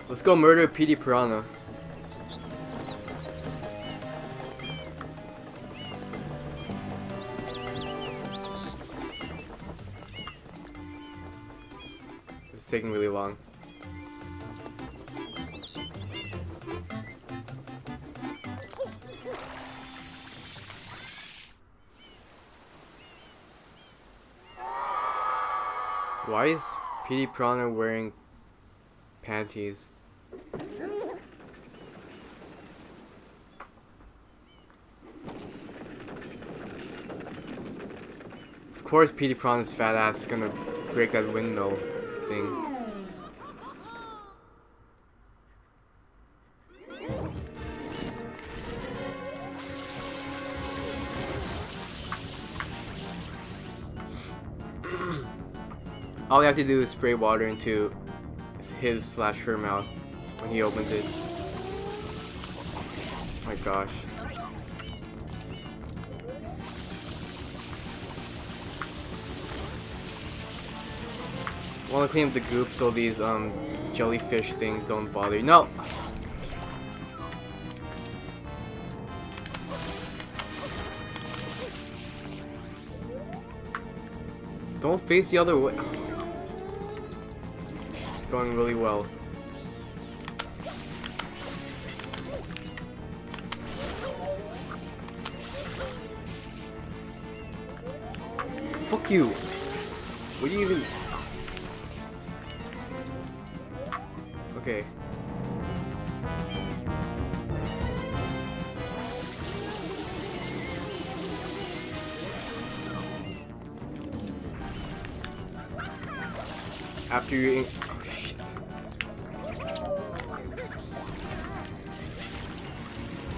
Let's go murder PD Piranha. This is taking really long. Why is PD Piranha wearing panties? Of course PD Piranha's fat ass is gonna break that windmill thing. All you have to do is spray water into his/her mouth when he opens it. Oh my gosh. I want to clean up the goop so these jellyfish things don't bother you. No! Don't face the other way. It's going really well. Fuck you! What do you even... Okay. After you... Oh shit.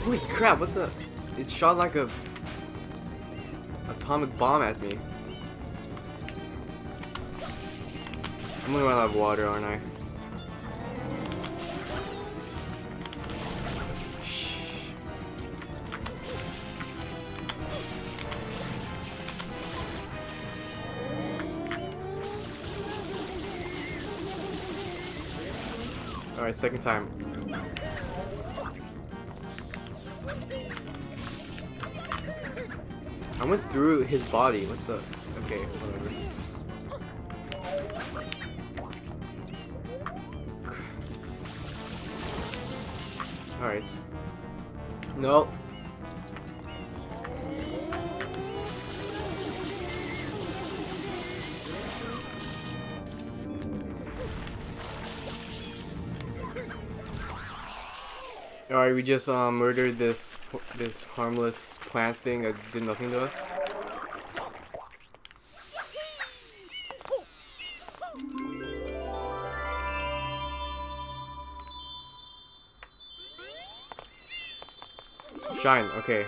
Holy crap, what the... It shot like a... atomic bomb at me. I'm gonna run out of water, aren't I? Alright, second time. I went through his body. What the... Okay, whatever. Alright. No. Alright, we just murdered this harmless plant thing that did nothing to us. Shine, okay.